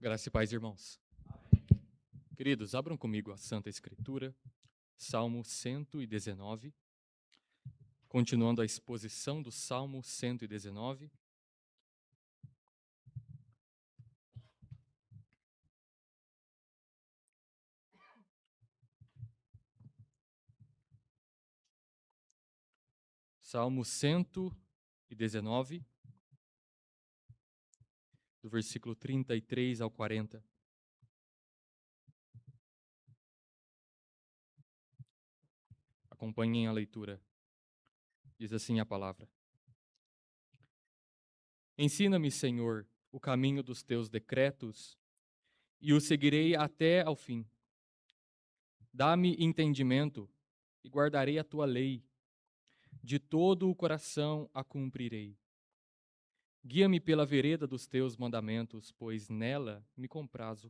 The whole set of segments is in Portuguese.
Graça e paz, irmãos. Queridos, abram comigo a Santa Escritura, Salmo 119, continuando a exposição do Salmo 119. Salmo 119, do versículo 33 ao 40. Acompanhem a leitura. Diz assim a palavra: Ensina-me, Senhor, o caminho dos teus decretos, e o seguirei até ao fim. Dá-me entendimento, e guardarei a tua lei. De todo o coração a cumprirei. Guia-me pela vereda dos teus mandamentos, pois nela me comprazo.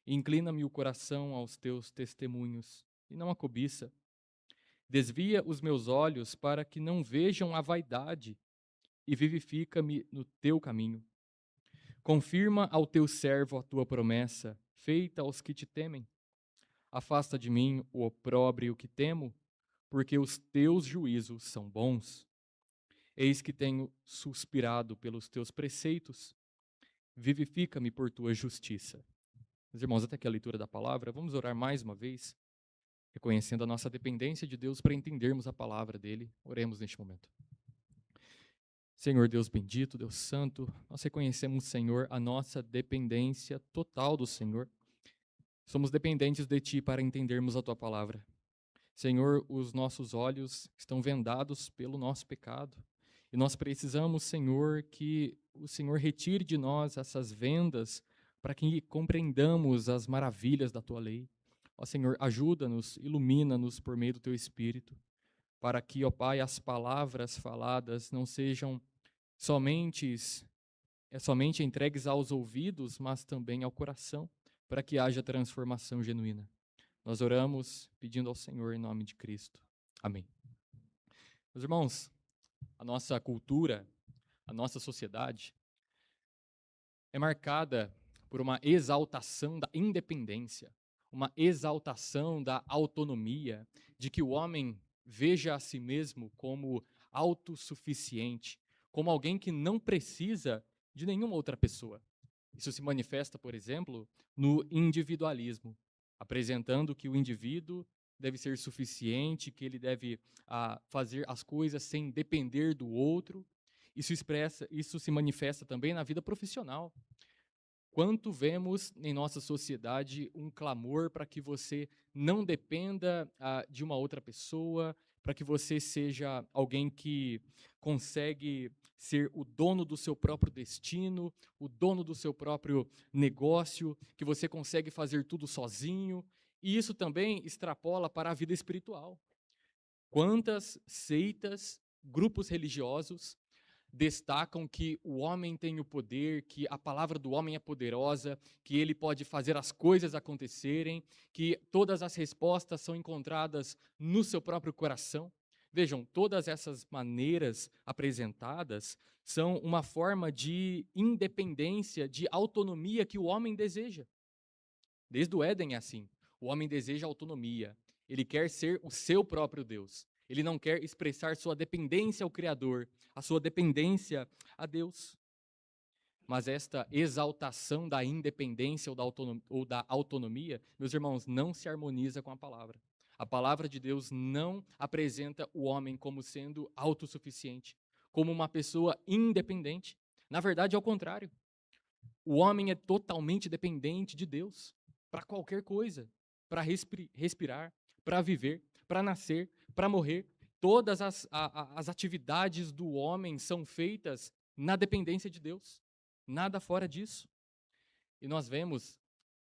Inclina-me o coração aos teus testemunhos, e não a cobiça. Desvia os meus olhos para que não vejam a vaidade, e vivifica-me no teu caminho. Confirma ao teu servo a tua promessa, feita aos que te temem. Afasta de mim o opróbrio que temo, porque os teus juízos são bons. Eis que tenho suspirado pelos teus preceitos. Vivifica-me por tua justiça. Meus irmãos, até aqui a leitura da palavra, vamos orar mais uma vez, reconhecendo a nossa dependência de Deus para entendermos a palavra dele. Oremos neste momento. Senhor Deus bendito, Deus santo, nós reconhecemos, Senhor, a nossa dependência total do Senhor. Somos dependentes de Ti para entendermos a Tua palavra. Senhor, os nossos olhos estão vendados pelo nosso pecado. E nós precisamos, Senhor, que o Senhor retire de nós essas vendas para que compreendamos as maravilhas da Tua lei. Ó Senhor, ajuda-nos, ilumina-nos por meio do Teu Espírito, para que, ó Pai, as palavras faladas não sejam somente entregues aos ouvidos, mas também ao coração, para que haja transformação genuína. Nós oramos pedindo ao Senhor em nome de Cristo. Amém. Meus irmãos, a nossa cultura, a nossa sociedade é marcada por uma exaltação da independência, uma exaltação da autonomia, de que o homem veja a si mesmo como autossuficiente, como alguém que não precisa de nenhuma outra pessoa. Isso se manifesta, por exemplo, no individualismo, apresentando que o indivíduo deve ser suficiente, que ele deve fazer as coisas sem depender do outro. Isso se manifesta também na vida profissional. Quanto vemos em nossa sociedade um clamor para que você não dependa de uma outra pessoa, para que você seja alguém que consegue ser o dono do seu próprio destino, o dono do seu próprio negócio, que você consegue fazer tudo sozinho. E isso também extrapola para a vida espiritual. Quantas seitas, grupos religiosos destacam que o homem tem o poder, que a palavra do homem é poderosa, que ele pode fazer as coisas acontecerem, que todas as respostas são encontradas no seu próprio coração. Vejam, todas essas maneiras apresentadas são uma forma de independência, de autonomia que o homem deseja. Desde o Éden é assim. O homem deseja autonomia. Ele quer ser o seu próprio Deus. Ele não quer expressar sua dependência ao Criador, a sua dependência a Deus. Mas esta exaltação da independência ou da autonomia, meus irmãos, não se harmoniza com a palavra. A palavra de Deus não apresenta o homem como sendo autossuficiente, como uma pessoa independente. Na verdade, é o contrário. O homem é totalmente dependente de Deus para qualquer coisa, para respirar, para viver, para nascer, para morrer. Todas as atividades do homem são feitas na dependência de Deus, nada fora disso. E nós vemos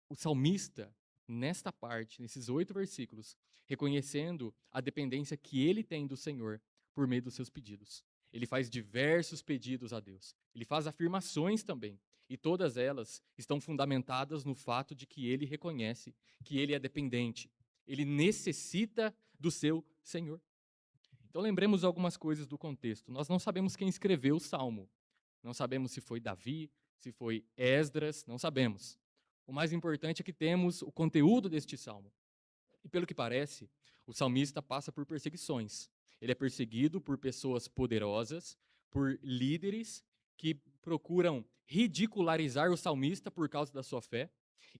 o salmista, nesta parte, nesses 8 versículos, reconhecendo a dependência que ele tem do Senhor por meio dos seus pedidos. Ele faz diversos pedidos a Deus. Ele faz afirmações também. E todas elas estão fundamentadas no fato de que ele reconhece que ele é dependente. Ele necessita do seu Senhor. Então lembremos algumas coisas do contexto. Nós não sabemos quem escreveu o Salmo. Não sabemos se foi Davi, Se foi Esdras, não sabemos. O mais importante é que temos o conteúdo deste salmo. E pelo que parece, o salmista passa por perseguições. Ele é perseguido por pessoas poderosas, por líderes que procuram ridicularizar o salmista por causa da sua fé.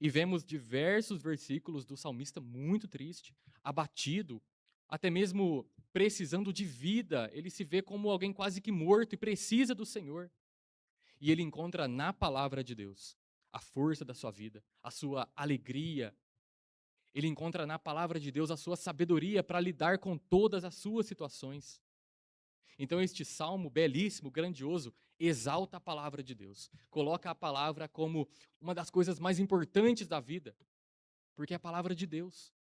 E vemos diversos versículos do salmista muito triste, abatido, até mesmo precisando de vida. Ele se vê como alguém quase que morto e precisa do Senhor. E ele encontra na palavra de Deus a força da sua vida, a sua alegria. Ele encontra na palavra de Deus a sua sabedoria para lidar com todas as suas situações. Então, este salmo belíssimo, grandioso, exalta a palavra de Deus. Coloca a palavra como uma das coisas mais importantes da vida, porque é a palavra de Deus.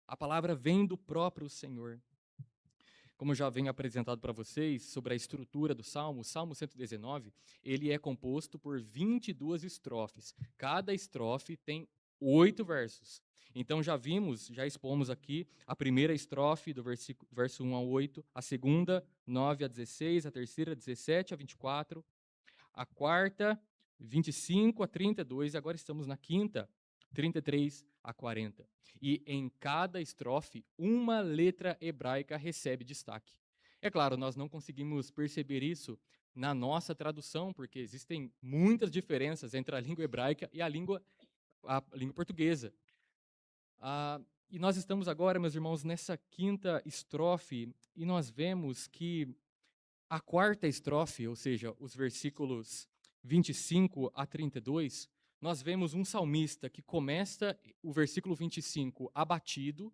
A palavra vem do próprio Senhor. Como eu já venho apresentado para vocês sobre a estrutura do salmo, o Salmo 119, ele é composto por 22 estrofes. Cada estrofe tem 8 versos. Então já expomos aqui a primeira estrofe do verso 1 ao 8, a segunda, 9 a 16, a terceira, 17 a 24, a quarta, 25 a 32, e agora estamos na quinta, 33 a 40. E em cada estrofe, uma letra hebraica recebe destaque. É claro, nós não conseguimos perceber isso na nossa tradução, porque existem muitas diferenças entre a língua hebraica e a língua portuguesa. E nós estamos agora, meus irmãos, nessa quinta estrofe, e nós vemos que a quarta estrofe, ou seja, os versículos 25 a 32, nós vemos um salmista que começa o versículo 25 abatido,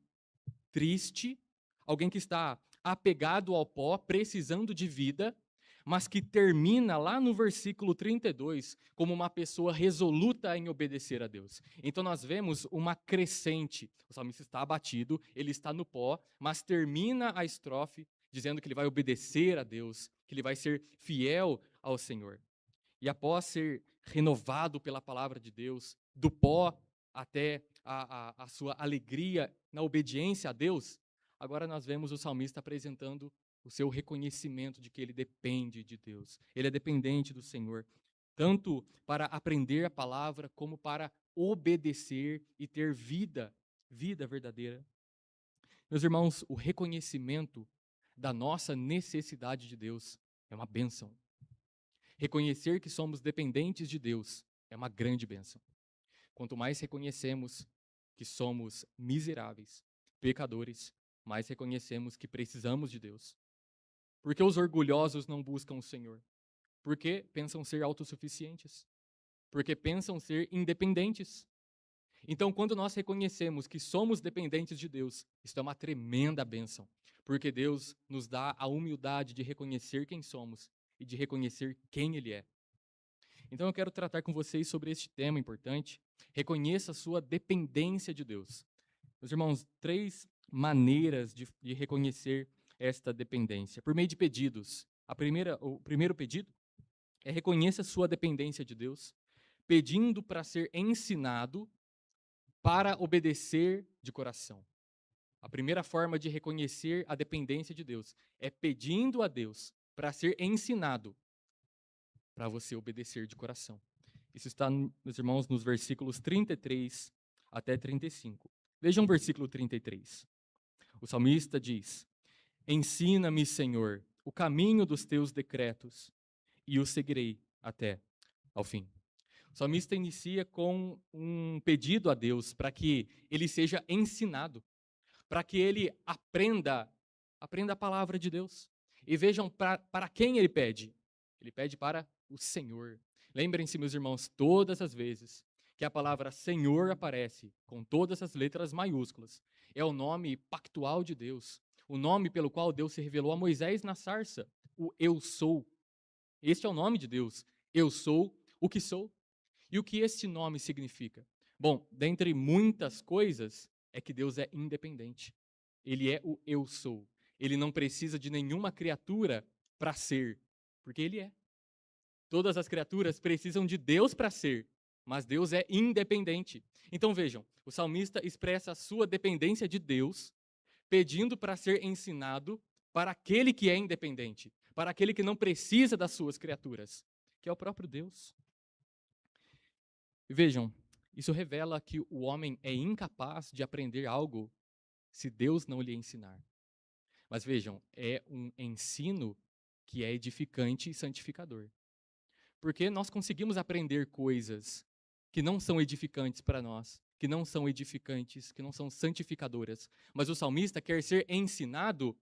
triste, alguém que está apegado ao pó, precisando de vida, mas que termina lá no versículo 32 como uma pessoa resoluta em obedecer a Deus. Então nós vemos uma crescente. O salmista está abatido, ele está no pó, mas termina a estrofe dizendo que ele vai obedecer a Deus, que ele vai ser fiel ao Senhor. E após ser renovado pela palavra de Deus, do pó até a sua alegria na obediência a Deus, agora nós vemos o salmista apresentando o seu reconhecimento de que ele depende de Deus. Ele é dependente do Senhor, tanto para aprender a palavra como para obedecer e ter vida verdadeira. Meus irmãos, o reconhecimento da nossa necessidade de Deus é uma bênção. Reconhecer que somos dependentes de Deus é uma grande bênção. Quanto mais reconhecemos que somos miseráveis, pecadores, mais reconhecemos que precisamos de Deus. Porque os orgulhosos não buscam o Senhor? Porque pensam ser autossuficientes. Porque pensam ser independentes. Então, quando nós reconhecemos que somos dependentes de Deus, isso é uma tremenda bênção. Porque Deus nos dá a humildade de reconhecer quem somos e de reconhecer quem Ele é. Então eu quero tratar com vocês sobre este tema importante. Reconheça a sua dependência de Deus. Meus irmãos, 3 maneiras de reconhecer esta dependência. Por meio de pedidos. O primeiro pedido é reconheça a sua dependência de Deus, pedindo para ser ensinado para obedecer de coração. A primeira forma de reconhecer a dependência de Deus é pedindo a Deus para ser ensinado para você obedecer de coração. Isso está, meus irmãos, nos versículos 33 até 35. Vejam o versículo 33. O salmista diz: Ensina-me, Senhor, o caminho dos teus decretos, e o seguirei até ao fim. O salmista inicia com um pedido a Deus para que ele seja ensinado, para que ele aprenda a palavra de Deus. E vejam para quem ele pede. Ele pede para o Senhor. Lembrem-se, meus irmãos, todas as vezes que a palavra Senhor aparece com todas as letras maiúsculas, é o nome pactual de Deus, o nome pelo qual Deus se revelou a Moisés na sarça, o Eu Sou. Este é o nome de Deus. Eu sou o que sou. E o que este nome significa? Bom, dentre muitas coisas, é que Deus é independente. Ele é o Eu Sou. Ele não precisa de nenhuma criatura para ser, porque Ele é. Todas as criaturas precisam de Deus para ser, mas Deus é independente. Então vejam, o salmista expressa a sua dependência de Deus, pedindo para ser ensinado para aquele que é independente, para aquele que não precisa das suas criaturas, que é o próprio Deus. E vejam, isso revela que o homem é incapaz de aprender algo se Deus não lhe ensinar. Mas vejam, é um ensino que é edificante e santificador. Porque nós conseguimos aprender coisas que não são edificantes para nós, que não são edificantes, que não são santificadoras. Mas o salmista quer ser ensinado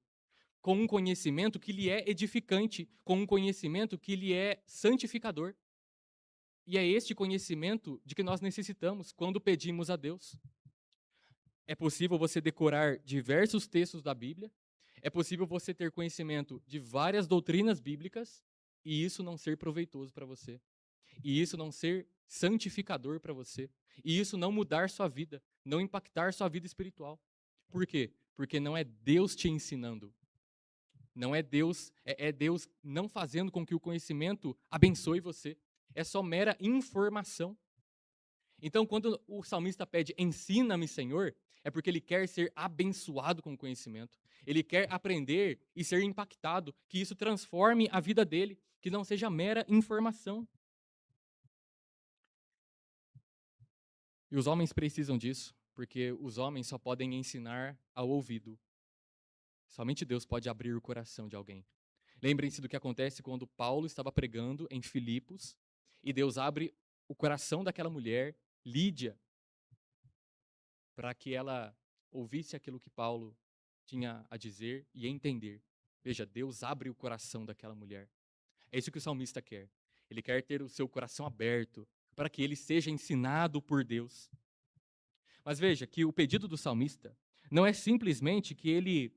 com um conhecimento que lhe é edificante, com um conhecimento que lhe é santificador. E é este conhecimento de que nós necessitamos quando pedimos a Deus. É possível você decorar diversos textos da Bíblia, é possível você ter conhecimento de várias doutrinas bíblicas e isso não ser proveitoso para você, e isso não ser santificador para você, e isso não mudar sua vida, não impactar sua vida espiritual. Por quê? Porque não é Deus te ensinando, não é Deus, é Deus não fazendo com que o conhecimento abençoe você. É só mera informação. Então, quando o salmista pede, ensina-me, Senhor, é porque ele quer ser abençoado com o conhecimento. Ele quer aprender e ser impactado, que isso transforme a vida dele, que não seja mera informação. E os homens precisam disso, porque os homens só podem ensinar ao ouvido. Somente Deus pode abrir o coração de alguém. Lembrem-se do que acontece quando Paulo estava pregando em Filipos e Deus abre o coração daquela mulher, Lídia, para que ela ouvisse aquilo que Paulo tinha a dizer e entender. Veja, Deus abre o coração daquela mulher. É isso que o salmista quer. Ele quer ter o seu coração aberto para que ele seja ensinado por Deus. Mas veja que o pedido do salmista não é simplesmente que ele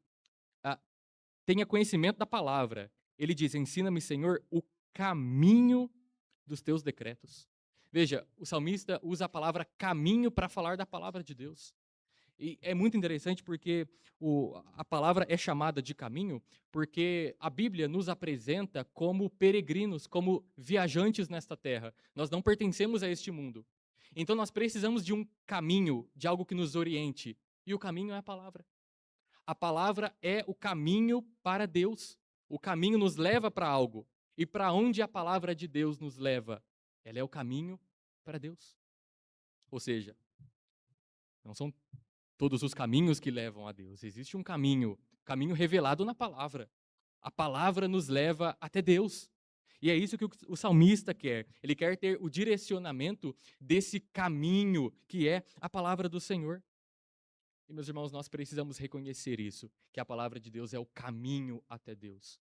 ah, tenha conhecimento da palavra. Ele diz: ensina-me, Senhor, o caminho dos teus decretos. Veja, o salmista usa a palavra caminho para falar da palavra de Deus. E é muito interessante porque a palavra é chamada de caminho porque a Bíblia nos apresenta como peregrinos, como viajantes nesta terra. Nós não pertencemos a este mundo. Então nós precisamos de um caminho, de algo que nos oriente. E o caminho é a palavra. A palavra é o caminho para Deus. O caminho nos leva para algo. E para onde a palavra de Deus nos leva? Ela é o caminho para Deus. Ou seja, não são todos os caminhos que levam a Deus. Existe um caminho revelado na palavra. A palavra nos leva até Deus. E é isso que o salmista quer. Ele quer ter o direcionamento desse caminho que é a palavra do Senhor. E, meus irmãos, nós precisamos reconhecer isso, que a palavra de Deus é o caminho até Deus.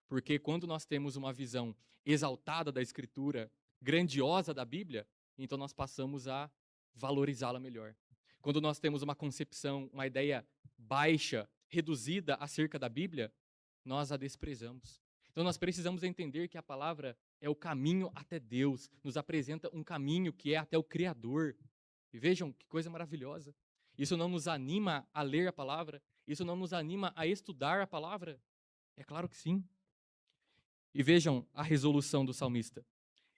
Porque quando nós temos uma visão exaltada da Escritura, grandiosa da Bíblia, então nós passamos a valorizá-la melhor. Quando nós temos uma concepção, uma ideia baixa, reduzida acerca da Bíblia, nós a desprezamos. Então nós precisamos entender que a palavra é o caminho até Deus, nos apresenta um caminho que é até o Criador. E vejam que coisa maravilhosa. Isso não nos anima a ler a palavra? Isso não nos anima a estudar a palavra? É claro que sim. E vejam a resolução do salmista.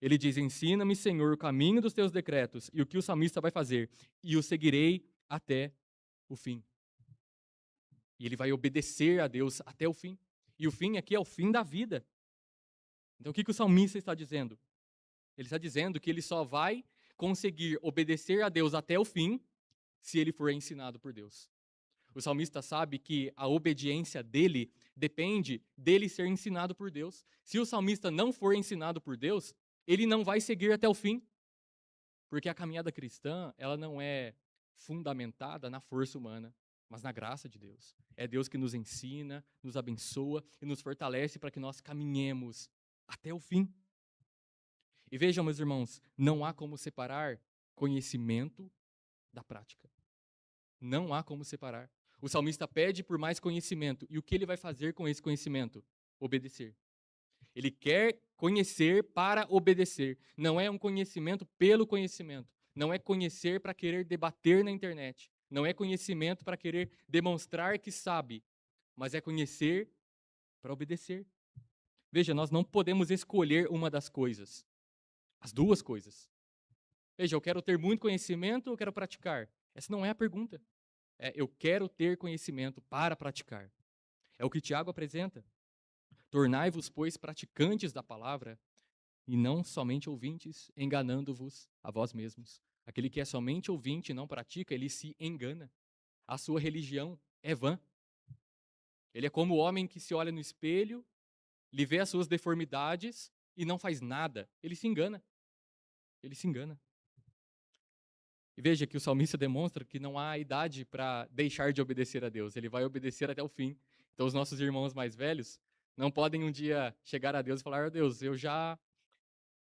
Ele diz: ensina-me, Senhor, o caminho dos teus decretos. E o que o salmista vai fazer? E o seguirei até o fim. E ele vai obedecer a Deus até o fim. E o fim aqui é o fim da vida. Então o que o salmista está dizendo? Ele está dizendo que ele só vai conseguir obedecer a Deus até o fim se ele for ensinado por Deus. O salmista sabe que a obediência dele depende dele ser ensinado por Deus. Se o salmista não for ensinado por Deus, ele não vai seguir até o fim. Porque a caminhada cristã, ela não é fundamentada na força humana, mas na graça de Deus. É Deus que nos ensina, nos abençoa e nos fortalece para que nós caminhemos até o fim. E vejam, meus irmãos, não há como separar conhecimento da prática. Não há como separar. O salmista pede por mais conhecimento. E o que ele vai fazer com esse conhecimento? Obedecer. Ele quer conhecer para obedecer. Não é um conhecimento pelo conhecimento. Não é conhecer para querer debater na internet. Não é conhecimento para querer demonstrar que sabe. Mas é conhecer para obedecer. Veja, nós não podemos escolher uma das coisas. As duas coisas. Veja, eu quero ter muito conhecimento ou eu quero praticar? Essa não é a pergunta. Eu quero ter conhecimento para praticar. É o que Tiago apresenta. Tornai-vos, pois, praticantes da palavra e não somente ouvintes, enganando-vos a vós mesmos. Aquele que é somente ouvinte e não pratica, ele se engana. A sua religião é vã. Ele é como o homem que se olha no espelho, lhe vê as suas deformidades e não faz nada. Ele se engana. Ele se engana. E veja que o salmista demonstra que não há idade para deixar de obedecer a Deus. Ele vai obedecer até o fim. Então, os nossos irmãos mais velhos não podem um dia chegar a Deus e falar: "Oh, Deus, eu já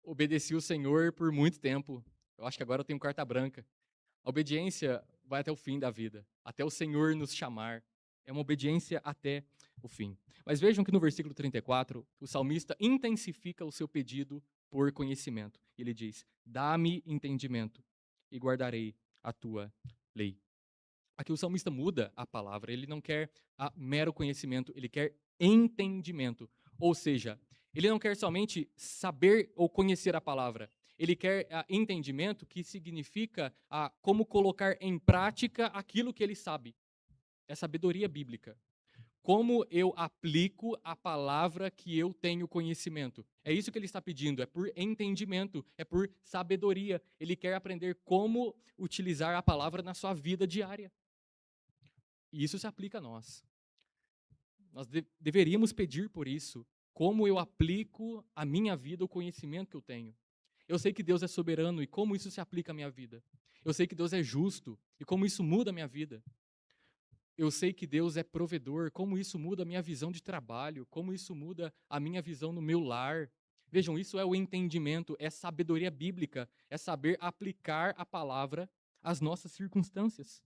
obedeci o Senhor por muito tempo. Eu acho que agora eu tenho carta branca." A obediência vai até o fim da vida, até o Senhor nos chamar. É uma obediência até o fim. Mas vejam que no versículo 34, o salmista intensifica o seu pedido por conhecimento. Ele diz: "Dá-me entendimento e guardarei a tua lei." Aqui o salmista muda a palavra, ele não quer mero conhecimento, ele quer entendimento. Ou seja, ele não quer somente saber ou conhecer a palavra, ele quer entendimento, que significa como colocar em prática aquilo que ele sabe. É sabedoria bíblica. Como eu aplico a palavra que eu tenho conhecimento. É isso que ele está pedindo, é por entendimento, é por sabedoria. Ele quer aprender como utilizar a palavra na sua vida diária. E isso se aplica a nós. Nós deveríamos pedir por isso. Como eu aplico a minha vida, o conhecimento que eu tenho. Eu sei que Deus é soberano e como isso se aplica à minha vida. Eu sei que Deus é justo e como isso muda a minha vida. Eu sei que Deus é provedor, como isso muda a minha visão de trabalho, como isso muda a minha visão no meu lar. Vejam, isso é o entendimento, é sabedoria bíblica, é saber aplicar a palavra às nossas circunstâncias.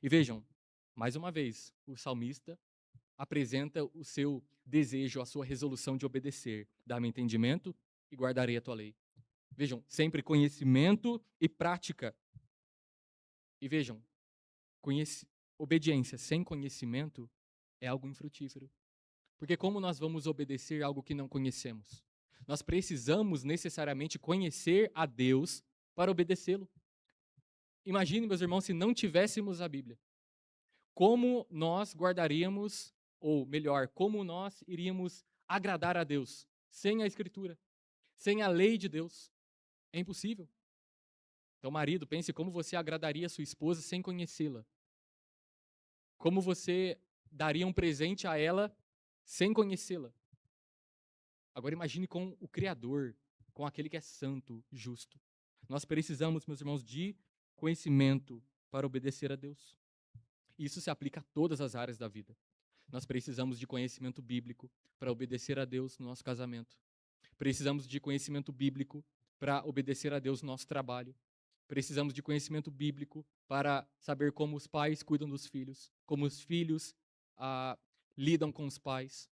E vejam, mais uma vez, o salmista apresenta o seu desejo, a sua resolução de obedecer. Dá-me entendimento e guardarei a tua lei. Vejam, sempre conhecimento e prática. E vejam, obediência sem conhecimento é algo infrutífero. Porque como nós vamos obedecer algo que não conhecemos? Nós precisamos necessariamente conhecer a Deus para obedecê-lo. Imagine, meus irmãos, se não tivéssemos a Bíblia. Como nós guardaríamos, ou melhor, como nós iríamos agradar a Deus sem a Escritura, sem a lei de Deus? É impossível. Então, marido, pense como você agradaria a sua esposa sem conhecê-la. Como você daria um presente a ela sem conhecê-la. Agora imagine com o Criador, com aquele que é santo, justo. Nós precisamos, meus irmãos, de conhecimento para obedecer a Deus. Isso se aplica a todas as áreas da vida. Nós precisamos de conhecimento bíblico para obedecer a Deus no nosso casamento. Precisamos de conhecimento bíblico para obedecer a Deus no nosso trabalho. Precisamos de conhecimento bíblico para saber como os pais cuidam dos filhos, como os filhos lidam com os pais,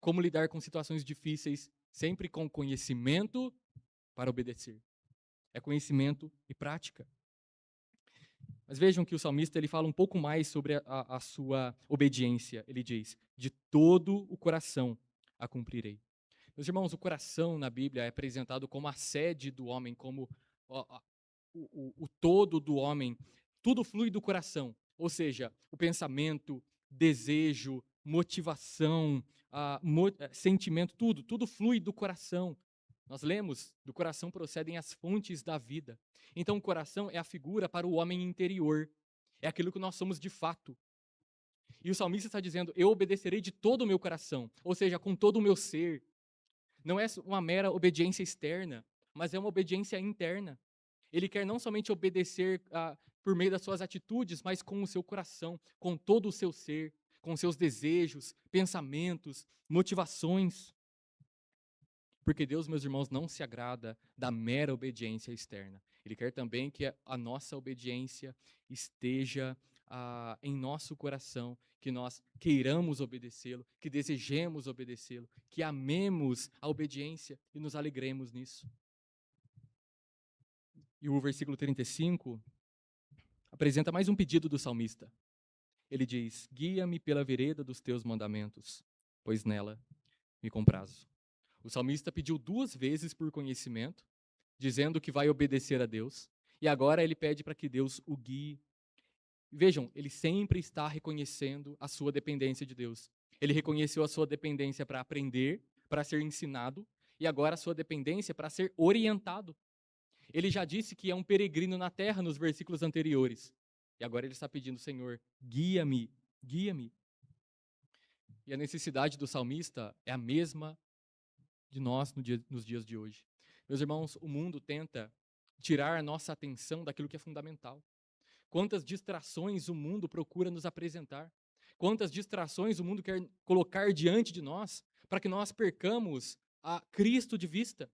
como lidar com situações difíceis, sempre com conhecimento para obedecer. É conhecimento e prática. Mas vejam que o salmista ele fala um pouco mais sobre a sua obediência. Ele diz: "De todo o coração a cumprirei." Meus irmãos, o coração na Bíblia é apresentado como a sede do homem, como o todo do homem. Tudo flui do coração, ou seja, o pensamento, desejo, motivação, sentimento, tudo flui do coração. Nós lemos, do coração procedem as fontes da vida. Então, o coração é a figura para o homem interior, é aquilo que nós somos de fato. E o salmista está dizendo: eu obedecerei de todo o meu coração, ou seja, com todo o meu ser. Não é uma mera obediência externa, mas é uma obediência interna. Ele quer não somente obedecer por meio das suas atitudes, mas com o seu coração, com todo o seu ser, com seus desejos, pensamentos, motivações. Porque Deus, meus irmãos, não se agrada da mera obediência externa. Ele quer também que a nossa obediência esteja em nosso coração, que nós queiramos obedecê-lo, que desejemos obedecê-lo, que amemos a obediência e nos alegremos nisso. E o versículo 35 apresenta mais um pedido do salmista. Ele diz: "Guia-me pela vereda dos teus mandamentos, pois nela me comprazo." O salmista pediu 2 vezes por conhecimento, dizendo que vai obedecer a Deus, e agora ele pede para que Deus o guie. Vejam, ele sempre está reconhecendo a sua dependência de Deus. Ele reconheceu a sua dependência para aprender, para ser ensinado, e agora a sua dependência para ser orientado. Ele já disse que é um peregrino na terra nos versículos anteriores. E agora ele está pedindo, Senhor, guia-me, guia-me. E a necessidade do salmista é a mesma de nós nos dias de hoje. Meus irmãos, o mundo tenta tirar a nossa atenção daquilo que é fundamental. Quantas distrações o mundo procura nos apresentar. Quantas distrações o mundo quer colocar diante de nós para que nós percamos a Cristo de vista,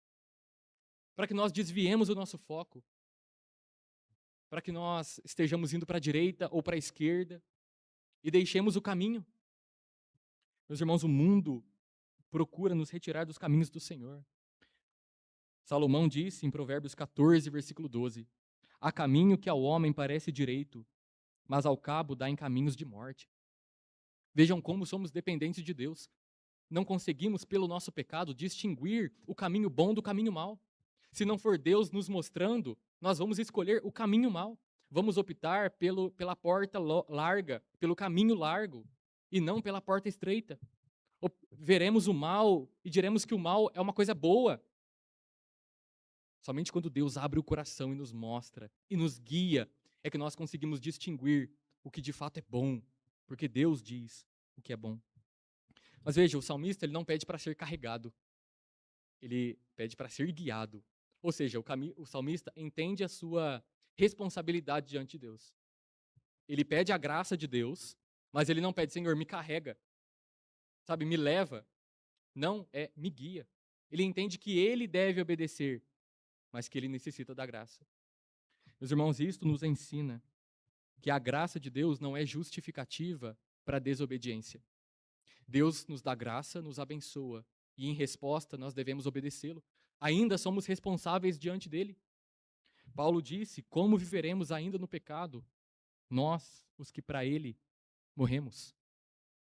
para que nós desviemos o nosso foco, para que nós estejamos indo para a direita ou para a esquerda e deixemos o caminho. Meus irmãos, o mundo procura nos retirar dos caminhos do Senhor. Salomão disse em Provérbios 14, versículo 12: há caminho que ao homem parece direito, mas ao cabo dá em caminhos de morte. Vejam como somos dependentes de Deus. Não conseguimos, pelo nosso pecado, distinguir o caminho bom do caminho mau. Se não for Deus nos mostrando, nós vamos escolher o caminho mau. Vamos optar pela porta larga, pelo caminho largo, e não pela porta estreita. Veremos o mal e diremos que o mal é uma coisa boa. Somente quando Deus abre o coração e nos mostra e nos guia é que nós conseguimos distinguir o que de fato é bom, porque Deus diz o que é bom. Mas veja, o salmista ele não pede para ser carregado, ele pede para ser guiado. Ou seja, o salmista entende a sua responsabilidade diante de Deus. Ele pede a graça de Deus, mas ele não pede, Senhor, me carrega, sabe, me leva. Não, me guia. Ele entende que ele deve obedecer, mas que ele necessita da graça. Meus irmãos, isto nos ensina que a graça de Deus não é justificativa para a desobediência. Deus nos dá graça, nos abençoa, e em resposta nós devemos obedecê-lo. Ainda somos responsáveis diante dele. Paulo disse: como viveremos ainda no pecado? Nós, os que para ele morremos.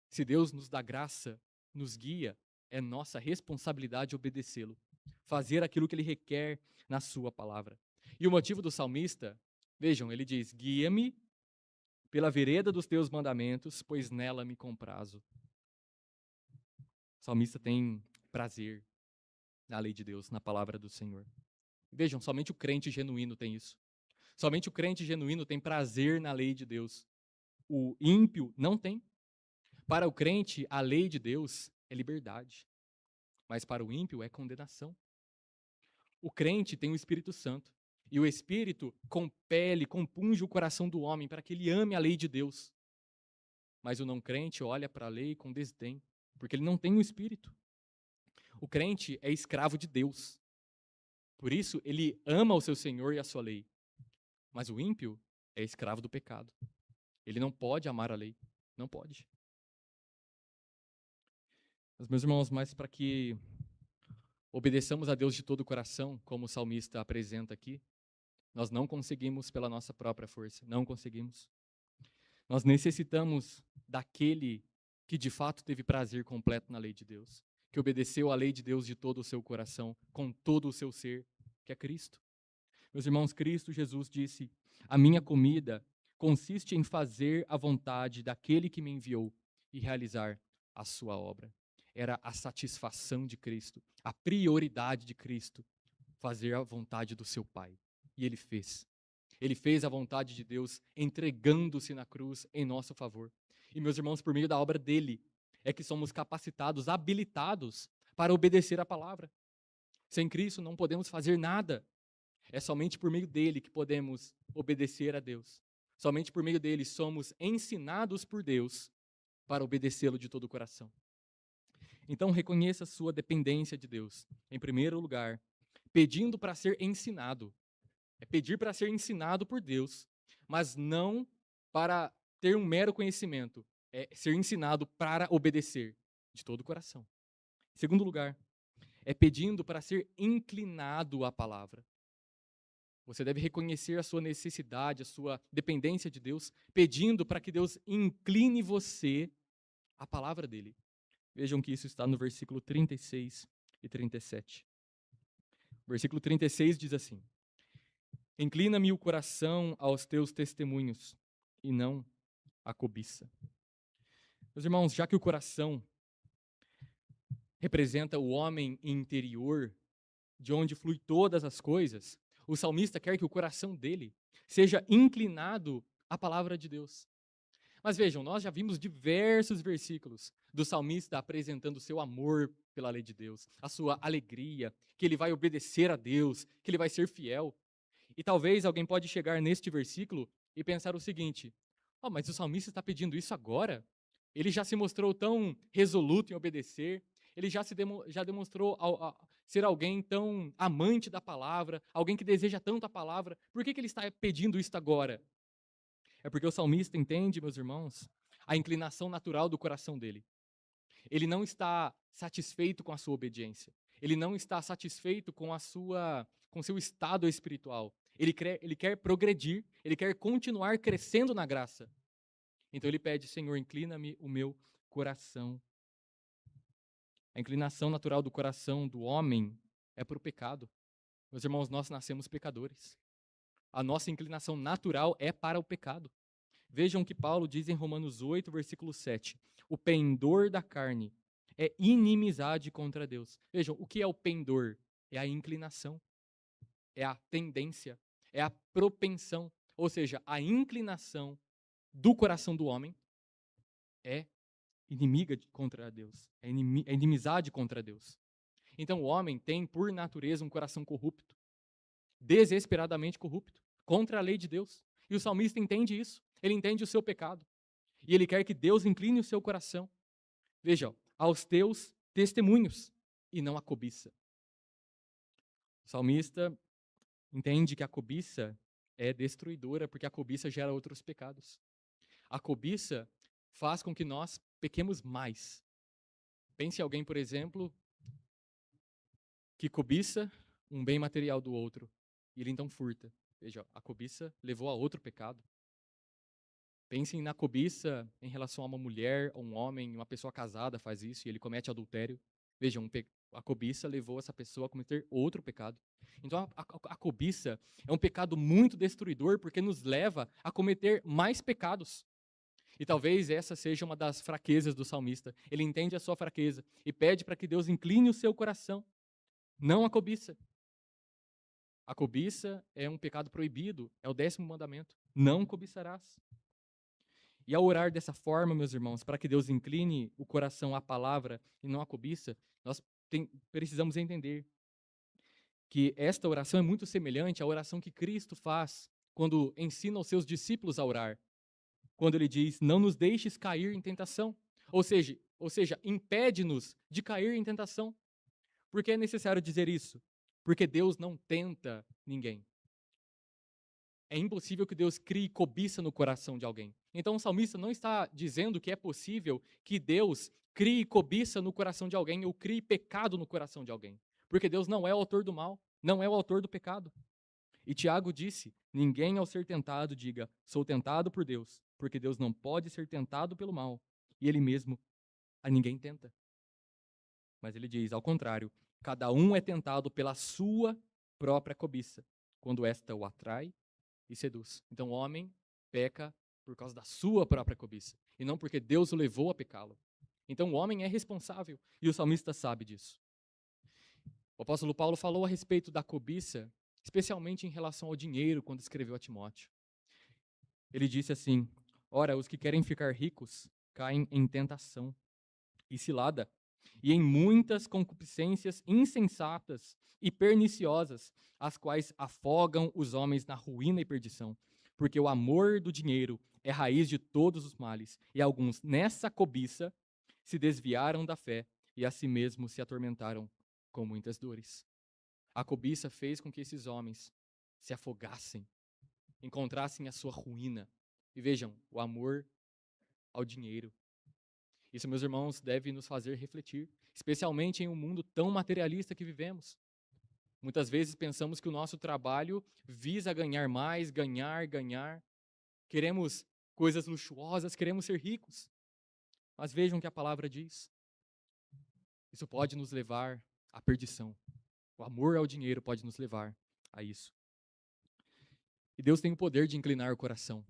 Se Deus nos dá graça, nos guia, é nossa responsabilidade obedecê-lo, fazer aquilo que ele requer na sua palavra. E o motivo do salmista, vejam, ele diz: guia-me pela vereda dos teus mandamentos, pois nela me comprazo. O salmista tem prazer na lei de Deus, na palavra do Senhor. Vejam, somente o crente genuíno tem isso. Somente o crente genuíno tem prazer na lei de Deus. O ímpio não tem. Para o crente, a lei de Deus é liberdade, mas para o ímpio é condenação. O crente tem o Espírito Santo, e o Espírito compele, compunge o coração do homem para que ele ame a lei de Deus. Mas o não crente olha para a lei com desdém, porque ele não tem o Espírito. O crente é escravo de Deus. Por isso, ele ama o seu Senhor e a sua lei. Mas o ímpio é escravo do pecado. Ele não pode amar a lei. Não pode. Mas, meus irmãos, mas para que obedeçamos a Deus de todo o coração, como o salmista apresenta aqui, nós não conseguimos pela nossa própria força. Não conseguimos. Nós necessitamos daquele que de fato teve prazer completo na lei de Deus, que obedeceu à lei de Deus de todo o seu coração, com todo o seu ser, que é Cristo. Meus irmãos, Cristo Jesus disse: a minha comida consiste em fazer a vontade daquele que me enviou e realizar a sua obra. Era a satisfação de Cristo, a prioridade de Cristo, fazer a vontade do seu Pai. E ele fez. Ele fez a vontade de Deus, entregando-se na cruz em nosso favor. E, meus irmãos, por meio da obra dele, é que somos capacitados, habilitados para obedecer a palavra. Sem Cristo não podemos fazer nada. É somente por meio dele que podemos obedecer a Deus. Somente por meio dele somos ensinados por Deus para obedecê-lo de todo o coração. Então, reconheça a sua dependência de Deus. Em primeiro lugar, pedindo para ser ensinado. É pedir para ser ensinado por Deus, mas não para ter um mero conhecimento. É ser ensinado para obedecer de todo o coração. Em segundo lugar, é pedindo para ser inclinado à palavra. Você deve reconhecer a sua necessidade, a sua dependência de Deus, pedindo para que Deus incline você à palavra dele. Vejam que isso está no versículo 36 e 37. O versículo 36 diz assim: inclina-me o coração aos teus testemunhos, e não a cobiça. Meus irmãos, já que o coração representa o homem interior, de onde flui todas as coisas, o salmista quer que o coração dele seja inclinado à palavra de Deus. Mas vejam, nós já vimos diversos versículos do salmista apresentando seu amor pela lei de Deus, a sua alegria, que ele vai obedecer a Deus, que ele vai ser fiel. E talvez alguém pode chegar neste versículo e pensar o seguinte: oh, mas o salmista está pedindo isso agora? Ele já se mostrou tão resoluto em obedecer, ele já demonstrou ser alguém tão amante da palavra, alguém que deseja tanto a palavra, por que ele está pedindo isso agora? É porque o salmista entende, meus irmãos, a inclinação natural do coração dele. Ele não está satisfeito com a sua obediência. Ele não está satisfeito com seu estado espiritual. Ele quer progredir, ele quer continuar crescendo na graça. Então ele pede: Senhor, inclina-me o meu coração. A inclinação natural do coração do homem é para o pecado. Meus irmãos, nós nascemos pecadores. A nossa inclinação natural é para o pecado. Vejam o que Paulo diz em Romanos 8, versículo 7. O pendor da carne é inimizade contra Deus. Vejam, o que é o pendor? É a inclinação, é a tendência, é a propensão. Ou seja, a inclinação do coração do homem é inimiga contra Deus, é inimizade contra Deus. Então o homem tem, por natureza, um coração corrupto, desesperadamente corrupto, contra a lei de Deus. E o salmista entende isso, ele entende o seu pecado. E ele quer que Deus incline o seu coração. Veja, aos teus testemunhos e não à cobiça. O salmista entende que a cobiça é destruidora, porque a cobiça gera outros pecados. A cobiça faz com que nós pequemos mais. Pense em alguém, por exemplo, que cobiça um bem material do outro, e ele então furta. Veja, a cobiça levou a outro pecado. Pensem na cobiça em relação a uma mulher, a um homem, uma pessoa casada faz isso e ele comete adultério. Vejam, a cobiça levou essa pessoa a cometer outro pecado. Então a cobiça é um pecado muito destruidor porque nos leva a cometer mais pecados. E talvez essa seja uma das fraquezas do salmista. Ele entende a sua fraqueza e pede para que Deus incline o seu coração, não a cobiça. A cobiça é um pecado proibido, é o 10º mandamento. Não cobiçarás. E ao orar dessa forma, meus irmãos, para que Deus incline o coração à palavra e não à cobiça, nós precisamos entender que esta oração é muito semelhante à oração que Cristo faz quando ensina os seus discípulos a orar. Quando ele diz: "Não nos deixes cair em tentação". Ou seja, impede-nos de cair em tentação. Por que é necessário dizer isso? Porque Deus não tenta ninguém. É impossível que Deus crie cobiça no coração de alguém. Então o salmista não está dizendo que é possível que Deus crie cobiça no coração de alguém ou crie pecado no coração de alguém. Porque Deus não é o autor do mal, não é o autor do pecado. E Tiago disse: ninguém ao ser tentado diga, sou tentado por Deus, porque Deus não pode ser tentado pelo mal, e ele mesmo a ninguém tenta. Mas ele diz, ao contrário, cada um é tentado pela sua própria cobiça, quando esta o atrai e seduz. Então o homem peca por causa da sua própria cobiça, e não porque Deus o levou a pecá-lo. Então o homem é responsável, e o salmista sabe disso. O apóstolo Paulo falou a respeito da cobiça, especialmente em relação ao dinheiro, quando escreveu a Timóteo. Ele disse assim: ora, os que querem ficar ricos caem em tentação e cilada, e em muitas concupiscências insensatas e perniciosas, as quais afogam os homens na ruína e perdição. Porque o amor do dinheiro é raiz de todos os males, e alguns, nessa cobiça, se desviaram da fé e a si mesmos se atormentaram com muitas dores. A cobiça fez com que esses homens se afogassem, encontrassem a sua ruína. E vejam, o amor ao dinheiro. Isso, meus irmãos, deve nos fazer refletir, especialmente em um mundo tão materialista que vivemos. Muitas vezes pensamos que o nosso trabalho visa ganhar mais, ganhar. Queremos coisas luxuosas, queremos ser ricos. Mas vejam o que a palavra diz. Isso pode nos levar à perdição. O amor ao dinheiro pode nos levar a isso. E Deus tem o poder de inclinar o coração.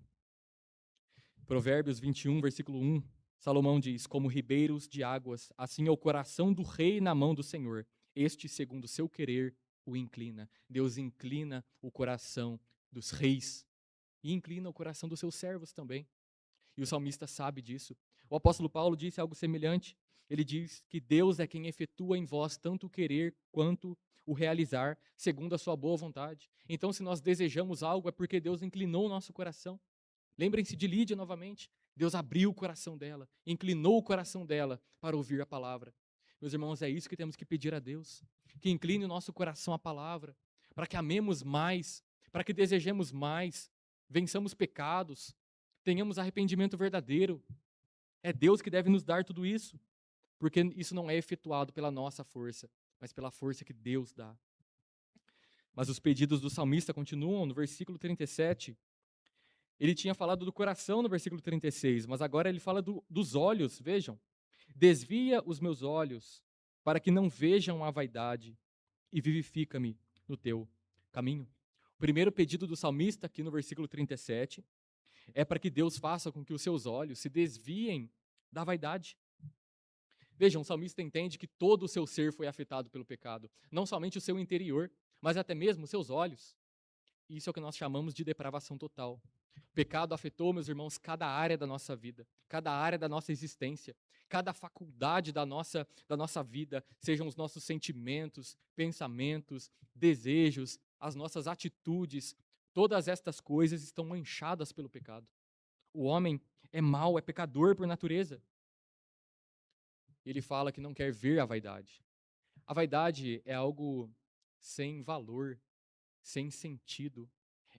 Provérbios 21, versículo 1, Salomão diz: como ribeiros de águas, assim é o coração do rei na mão do Senhor. Este, segundo o seu querer, o inclina. Deus inclina o coração dos reis e inclina o coração dos seus servos também. E o salmista sabe disso. O apóstolo Paulo disse algo semelhante. Ele diz que Deus é quem efetua em vós tanto o querer quanto o realizar, segundo a sua boa vontade. Então, se nós desejamos algo, é porque Deus inclinou o nosso coração. Lembrem-se de Lídia novamente. Deus abriu o coração dela, inclinou o coração dela para ouvir a palavra. Meus irmãos, é isso que temos que pedir a Deus, que incline o nosso coração à palavra, para que amemos mais, para que desejemos mais, vençamos pecados, tenhamos arrependimento verdadeiro. É Deus que deve nos dar tudo isso, porque isso não é efetuado pela nossa força, mas pela força que Deus dá. Mas os pedidos do salmista continuam no versículo 37. Ele tinha falado do coração no versículo 36, mas agora ele fala dos olhos. Vejam: desvia os meus olhos para que não vejam a vaidade e vivifica-me no teu caminho. O primeiro pedido do salmista, aqui no versículo 37, é para que Deus faça com que os seus olhos se desviem da vaidade. Vejam, o salmista entende que todo o seu ser foi afetado pelo pecado, não somente o seu interior, mas até mesmo os seus olhos. Isso é o que nós chamamos de depravação total. O pecado afetou, meus irmãos, cada área da nossa vida, cada área da nossa existência, cada faculdade da nossa vida, sejam os nossos sentimentos, pensamentos, desejos, as nossas atitudes, todas estas coisas estão manchadas pelo pecado. O homem é mau, é pecador por natureza. Ele fala que não quer ver a vaidade. A vaidade é algo sem valor, sem sentido.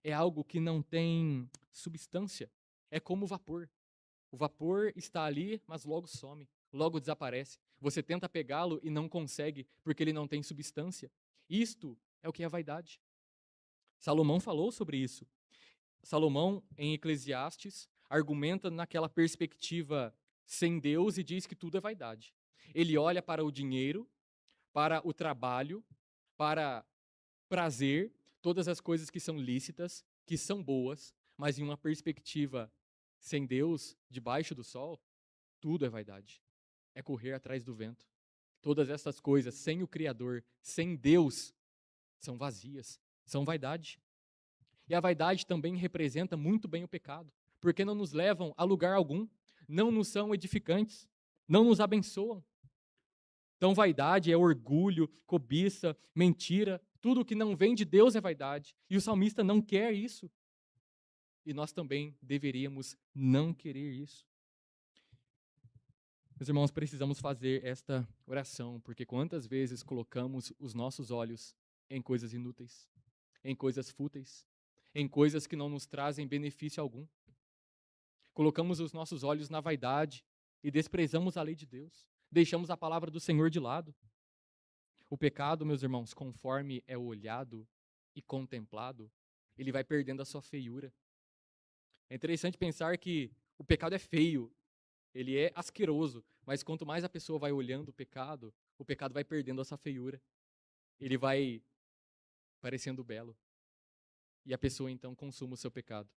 É algo que não tem substância. É como o vapor. O vapor está ali, mas logo some, logo desaparece. Você tenta pegá-lo e não consegue, porque ele não tem substância. Isto é o que é a vaidade. Salomão falou sobre isso. Salomão, em Eclesiastes, argumenta naquela perspectiva sem Deus e diz que tudo é vaidade. Ele olha para o dinheiro, para o trabalho, para prazer, todas as coisas que são lícitas, que são boas, mas em uma perspectiva sem Deus, debaixo do sol, tudo é vaidade. É correr atrás do vento. Todas essas coisas, sem o Criador, sem Deus, são vazias, são vaidade. E a vaidade também representa muito bem o pecado, porque não nos levam a lugar algum, não nos são edificantes, não nos abençoam. Então, vaidade é orgulho, cobiça, mentira, tudo que não vem de Deus é vaidade. E o salmista não quer isso. E nós também deveríamos não querer isso. Meus irmãos, precisamos fazer esta oração, porque quantas vezes colocamos os nossos olhos em coisas inúteis, em coisas fúteis, em coisas que não nos trazem benefício algum. Colocamos os nossos olhos na vaidade e desprezamos a lei de Deus. Deixamos a palavra do Senhor de lado. O pecado, meus irmãos, conforme é olhado e contemplado, ele vai perdendo a sua feiura. É interessante pensar que o pecado é feio, ele é asqueroso, mas quanto mais a pessoa vai olhando o pecado vai perdendo a sua feiura. Ele vai parecendo belo. E a pessoa então consuma o seu pecado.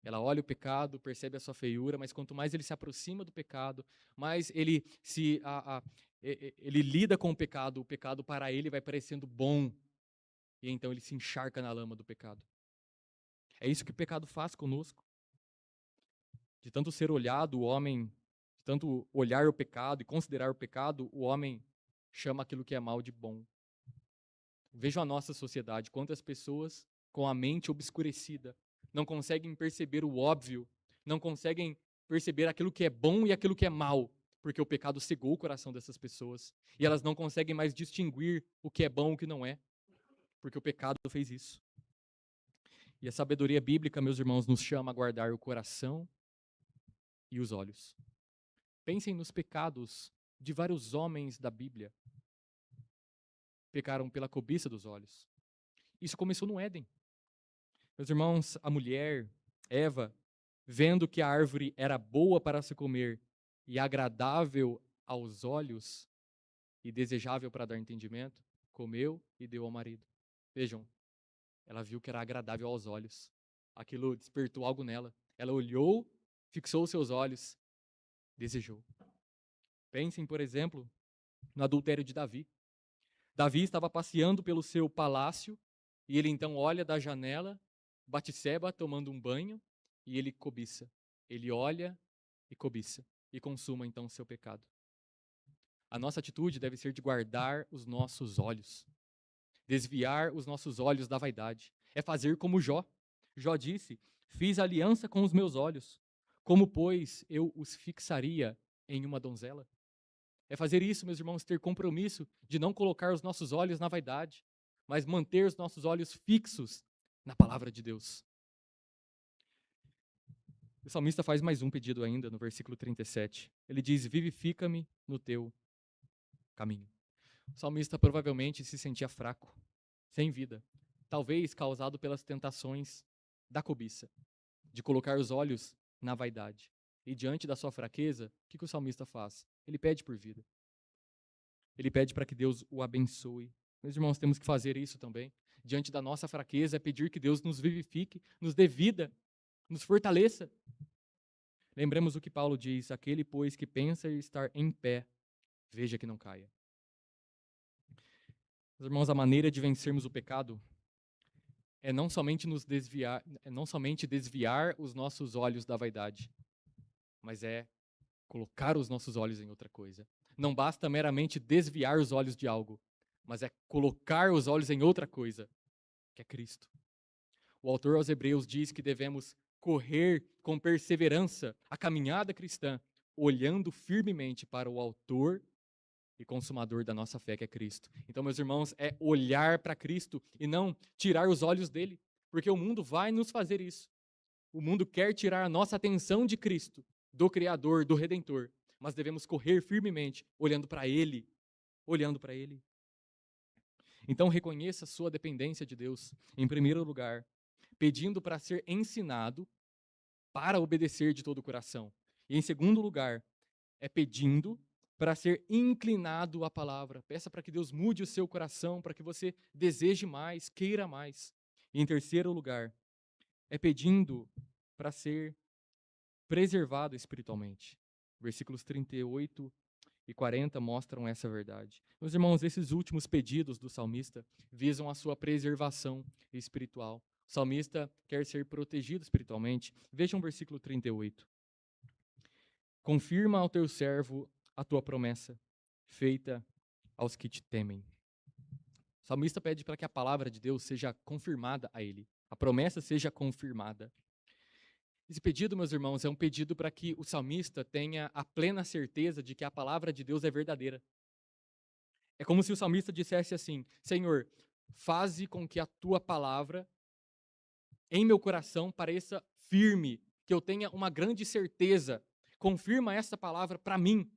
Ela olha o pecado, percebe a sua feiura, mas quanto mais ele se aproxima do pecado, mais ele lida com o pecado para ele vai parecendo bom, e então ele se encharca na lama do pecado. É isso que o pecado faz conosco. De tanto ser olhado, o homem, de tanto olhar o pecado e considerar o pecado, o homem chama aquilo que é mal de bom. Vejo a nossa sociedade, quantas pessoas com a mente obscurecida não conseguem perceber o óbvio, não conseguem perceber aquilo que é bom e aquilo que é mal, porque o pecado cegou o coração dessas pessoas e elas não conseguem mais distinguir o que é bom e o que não é, porque o pecado fez isso. E a sabedoria bíblica, meus irmãos, nos chama a guardar o coração e os olhos. Pensem nos pecados de vários homens da Bíblia. Pecaram pela cobiça dos olhos. Isso começou no Éden. Meus irmãos, a mulher, Eva, vendo que a árvore era boa para se comer e agradável aos olhos e desejável para dar entendimento, comeu e deu ao marido. Vejam, ela viu que era agradável aos olhos. Aquilo despertou algo nela. Ela olhou, fixou os seus olhos desejou. Pensem, por exemplo, no adultério de Davi. Davi estava passeando pelo seu palácio e ele então olha da janela Batseba tomando um banho e ele cobiça. Ele olha e cobiça e consuma então o seu pecado. A nossa atitude deve ser de guardar os nossos olhos, desviar os nossos olhos da vaidade. É fazer como Jó. Jó disse: fiz aliança com os meus olhos, como, pois, eu os fixaria em uma donzela? É fazer isso, meus irmãos, ter compromisso de não colocar os nossos olhos na vaidade, mas manter os nossos olhos fixos na palavra de Deus. O salmista faz mais um pedido ainda no versículo 37. Ele diz: vivifica-me no teu caminho. O salmista provavelmente se sentia fraco, sem vida, talvez causado pelas tentações da cobiça, de colocar os olhos na vaidade. E diante da sua fraqueza, o que o salmista faz? Ele pede por vida. Ele pede para que Deus o abençoe. Meus irmãos, temos que fazer isso também. Diante da nossa fraqueza, é pedir que Deus nos vivifique, nos dê vida, nos fortaleça. Lembremos o que Paulo diz: aquele, pois, que pensa estar em pé, veja que não caia. Meus irmãos, a maneira de vencermos o pecado é não somente desviar os nossos olhos da vaidade, mas é colocar os nossos olhos em outra coisa. Não basta meramente desviar os olhos de algo, mas é colocar os olhos em outra coisa, que é Cristo. O autor aos Hebreus diz que devemos correr com perseverança a caminhada cristã, olhando firmemente para o autor e consumador da nossa fé, que é Cristo. Então, meus irmãos, é olhar para Cristo e não tirar os olhos dele, porque o mundo vai nos fazer isso. O mundo quer tirar a nossa atenção de Cristo, do Criador, do Redentor, mas devemos correr firmemente, olhando para Ele, olhando para Ele. Então, reconheça a sua dependência de Deus, em primeiro lugar, pedindo para ser ensinado para obedecer de todo o coração. E em segundo lugar, é pedindo para ser inclinado à palavra. Peça para que Deus mude o seu coração, para que você deseje mais, queira mais. E em terceiro lugar, é pedindo para ser preservado espiritualmente. Versículos 38 e 40 mostram essa verdade. Meus irmãos, esses últimos pedidos do salmista visam a sua preservação espiritual. O salmista quer ser protegido espiritualmente. Vejam o versículo 38. Confirma ao teu servo a tua promessa, feita aos que te temem. O salmista pede para que a palavra de Deus seja confirmada a ele, a promessa seja confirmada. Esse pedido, meus irmãos, é um pedido para que o salmista tenha a plena certeza de que a palavra de Deus é verdadeira. É como se o salmista dissesse assim: Senhor, faze com que a tua palavra em meu coração pareça firme, que eu tenha uma grande certeza. Confirma essa palavra para mim,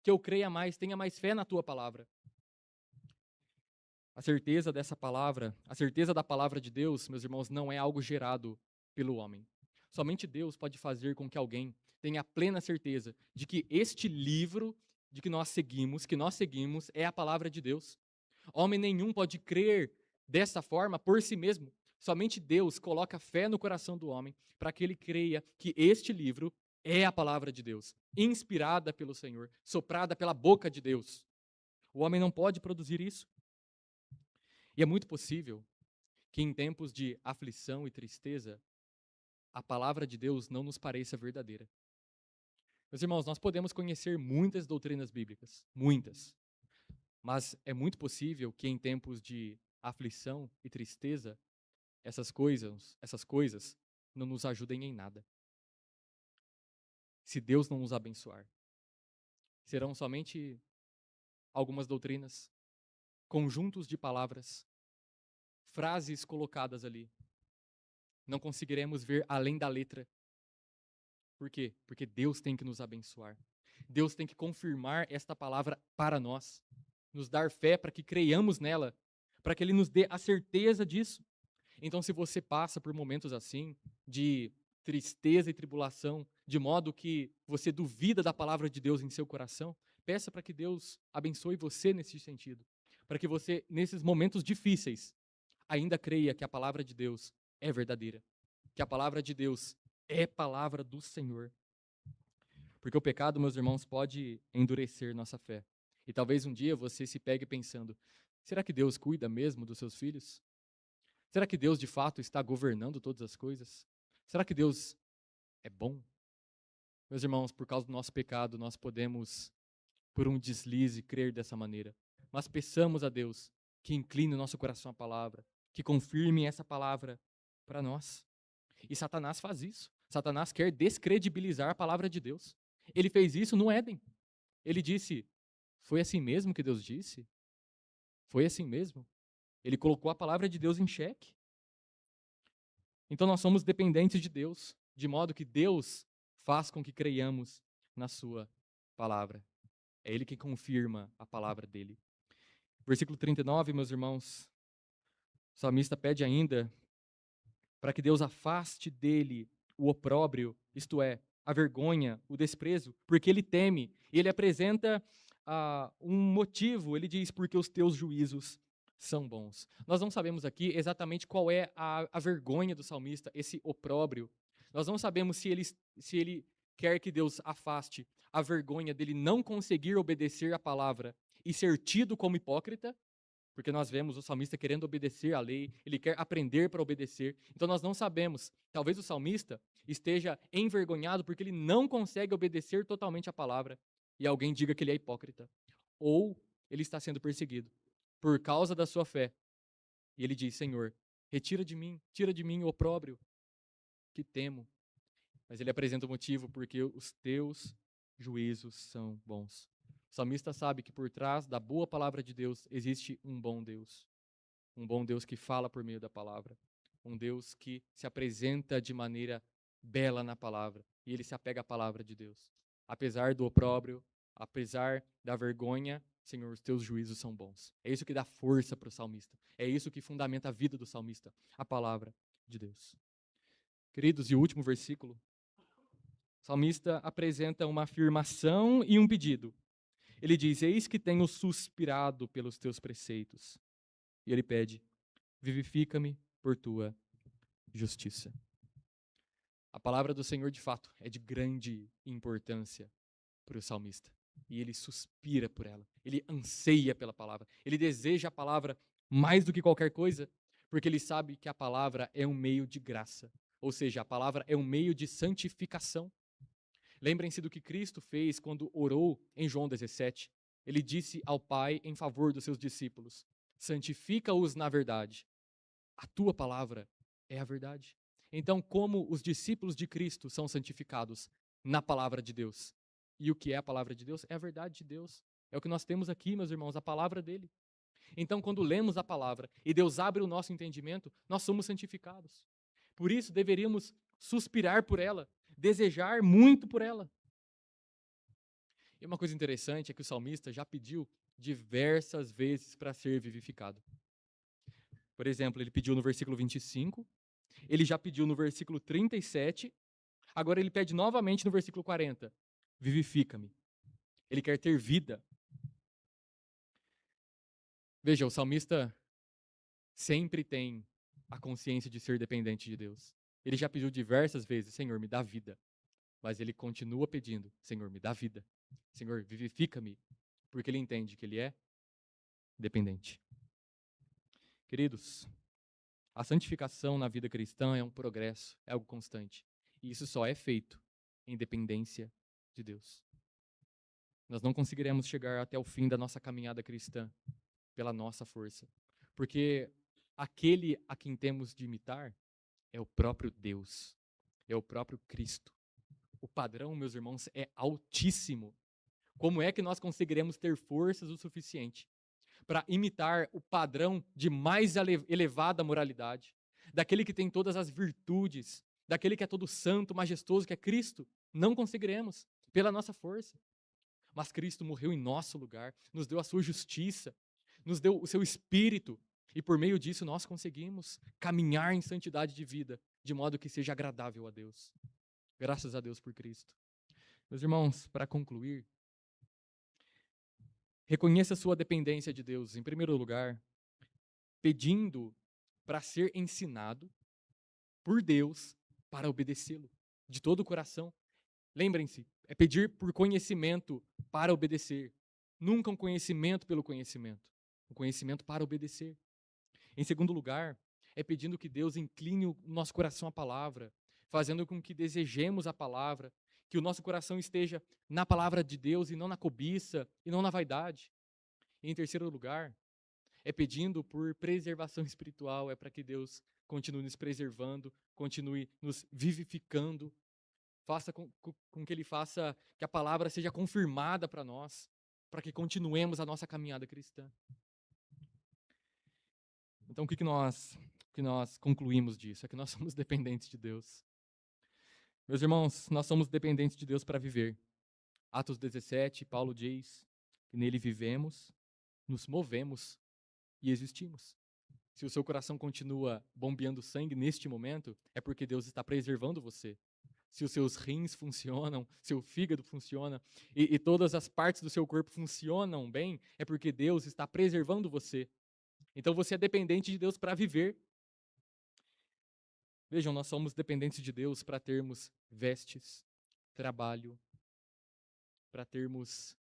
que eu creia mais, tenha mais fé na tua palavra. A certeza dessa palavra, a certeza da palavra de Deus, meus irmãos, não é algo gerado pelo homem. Somente Deus pode fazer com que alguém tenha a plena certeza de que este livro de que nós seguimos, é a palavra de Deus. Homem nenhum pode crer dessa forma por si mesmo. Somente Deus coloca fé no coração do homem para que ele creia que este livro é a palavra de Deus, inspirada pelo Senhor, soprada pela boca de Deus. O homem não pode produzir isso. E é muito possível que em tempos de aflição e tristeza, a palavra de Deus não nos pareça verdadeira. Meus irmãos, nós podemos conhecer muitas doutrinas bíblicas, muitas. Mas é muito possível que em tempos de aflição e tristeza, essas coisas não nos ajudem em nada. Se Deus não nos abençoar, serão somente algumas doutrinas, conjuntos de palavras, frases colocadas ali. Não conseguiremos ver além da letra. Por quê? Porque Deus tem que nos abençoar. Deus tem que confirmar esta palavra para nós, nos dar fé para que creiamos nela, para que Ele nos dê a certeza disso. Então, se você passa por momentos assim, de tristeza e tribulação, de modo que você duvida da palavra de Deus em seu coração, peça para que Deus abençoe você nesse sentido. Para que você, nesses momentos difíceis, ainda creia que a palavra de Deus é verdadeira. Que a palavra de Deus é palavra do Senhor. Porque o pecado, meus irmãos, pode endurecer nossa fé. E talvez um dia você se pegue pensando: será que Deus cuida mesmo dos seus filhos? Será que Deus de fato está governando todas as coisas? Será que Deus é bom? Meus irmãos, por causa do nosso pecado, nós podemos, por um deslize, crer dessa maneira. Mas peçamos a Deus que incline o nosso coração à palavra, que confirme essa palavra para nós. E Satanás faz isso. Satanás quer descredibilizar a palavra de Deus. Ele fez isso no Éden. Ele disse: foi assim mesmo que Deus disse? Foi assim mesmo? Ele colocou a palavra de Deus em xeque. Então nós somos dependentes de Deus, de modo que Deus faz com que creiamos na sua palavra. É Ele que confirma a palavra dele. Versículo 39, meus irmãos, o salmista pede ainda para que Deus afaste dele o opróbrio, isto é, a vergonha, o desprezo, porque ele teme. E ele apresenta um motivo, ele diz, porque os teus juízos são bons. Nós não sabemos aqui exatamente qual é a vergonha do salmista, esse opróbrio. Nós não sabemos se ele quer que Deus afaste a vergonha dele não conseguir obedecer a palavra e ser tido como hipócrita, porque nós vemos o salmista querendo obedecer à lei, ele quer aprender para obedecer. Então nós não sabemos. Talvez o salmista esteja envergonhado porque ele não consegue obedecer totalmente à palavra e alguém diga que ele é hipócrita. Ou ele está sendo perseguido por causa da sua fé. E ele diz: Senhor, retira de mim, tira de mim o opróbrio que temo. Mas ele apresenta o motivo: porque os teus juízos são bons. O salmista sabe que por trás da boa palavra de Deus existe um bom Deus. Um bom Deus que fala por meio da palavra. Um Deus que se apresenta de maneira bela na palavra. E ele se apega à palavra de Deus. Apesar do opróbrio, apesar da vergonha, Senhor, os teus juízos são bons. É isso que dá força para o salmista. É isso que fundamenta a vida do salmista. A palavra de Deus. Queridos, e o último versículo. O salmista apresenta uma afirmação e um pedido. Ele diz: eis que tenho suspirado pelos teus preceitos. E ele pede: vivifica-me por tua justiça. A palavra do Senhor, de fato, é de grande importância para o salmista. E ele suspira por ela. Ele anseia pela palavra. Ele deseja a palavra mais do que qualquer coisa, porque ele sabe que a palavra é um meio de graça. Ou seja, a palavra é um meio de santificação. Lembrem-se do que Cristo fez quando orou em João 17. Ele disse ao Pai em favor dos seus discípulos: santifica-os na verdade. A tua palavra é a verdade. Então, como os discípulos de Cristo são santificados? Na palavra de Deus. E o que é a palavra de Deus? É a verdade de Deus. É o que nós temos aqui, meus irmãos, a palavra dele. Então, quando lemos a palavra e Deus abre o nosso entendimento, nós somos santificados. Por isso, deveríamos suspirar por ela, desejar muito por ela. E uma coisa interessante é que o salmista já pediu diversas vezes para ser vivificado. Por exemplo, ele pediu no versículo 25, ele já pediu no versículo 37, agora ele pede novamente no versículo 40, vivifica-me. Ele quer ter vida. Veja, o salmista sempre tem a consciência de ser dependente de Deus. Ele já pediu diversas vezes: Senhor, me dá vida. Mas ele continua pedindo: Senhor, me dá vida. Senhor, vivifica-me. Porque ele entende que ele é dependente. Queridos, a santificação na vida cristã é um progresso, é algo constante. E isso só é feito em dependência de Deus. Nós não conseguiremos chegar até o fim da nossa caminhada cristã pela nossa força. Porque aquele a quem temos de imitar é o próprio Deus, é o próprio Cristo. O padrão, meus irmãos, é altíssimo. Como é que nós conseguiremos ter forças o suficiente para imitar o padrão de mais elevada moralidade, daquele que tem todas as virtudes, daquele que é todo santo, majestoso, que é Cristo? Não conseguiremos pela nossa força. Mas Cristo morreu em nosso lugar, nos deu a sua justiça, nos deu o seu espírito, e por meio disso nós conseguimos caminhar em santidade de vida, de modo que seja agradável a Deus. Graças a Deus por Cristo. Meus irmãos, para concluir, reconheça a sua dependência de Deus, em primeiro lugar, pedindo para ser ensinado por Deus para obedecê-lo de todo o coração. Lembrem-se, é pedir por conhecimento para obedecer. Nunca um conhecimento pelo conhecimento. Um conhecimento para obedecer. Em segundo lugar, é pedindo que Deus incline o nosso coração à palavra, fazendo com que desejemos a palavra, que o nosso coração esteja na palavra de Deus e não na cobiça e não na vaidade. E em terceiro lugar, é pedindo por preservação espiritual, é para que Deus continue nos preservando, continue nos vivificando, faça com que Ele faça que a palavra seja confirmada para nós, para que continuemos a nossa caminhada cristã. Então, o que nós concluímos disso? É que nós somos dependentes de Deus. Meus irmãos, nós somos dependentes de Deus para viver. Atos 17, Paulo diz que nele vivemos, nos movemos e existimos. Se o seu coração continua bombeando sangue neste momento, é porque Deus está preservando você. Se os seus rins funcionam, seu fígado funciona e todas as partes do seu corpo funcionam bem, é porque Deus está preservando você. Então você é dependente de Deus para viver. Vejam, nós somos dependentes de Deus para termos vestes, trabalho, para termos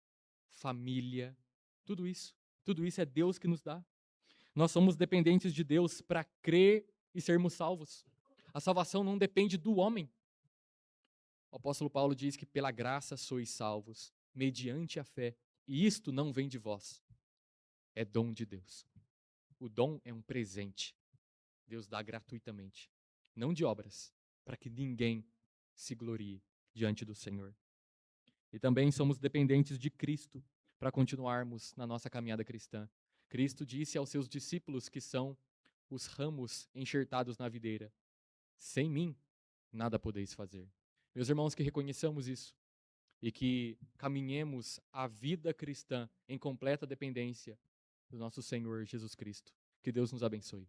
família, tudo isso. Tudo isso é Deus que nos dá. Nós somos dependentes de Deus para crer e sermos salvos. A salvação não depende do homem. O apóstolo Paulo diz que pela graça sois salvos, mediante a fé, e isto não vem de vós, é dom de Deus. O dom é um presente. Deus dá gratuitamente, não de obras, para que ninguém se glorie diante do Senhor. E também somos dependentes de Cristo para continuarmos na nossa caminhada cristã. Cristo disse aos seus discípulos que são os ramos enxertados na videira: sem mim, nada podeis fazer. Meus irmãos, que reconheçamos isso e que caminhemos a vida cristã em completa dependência do nosso Senhor Jesus Cristo. Que Deus nos abençoe.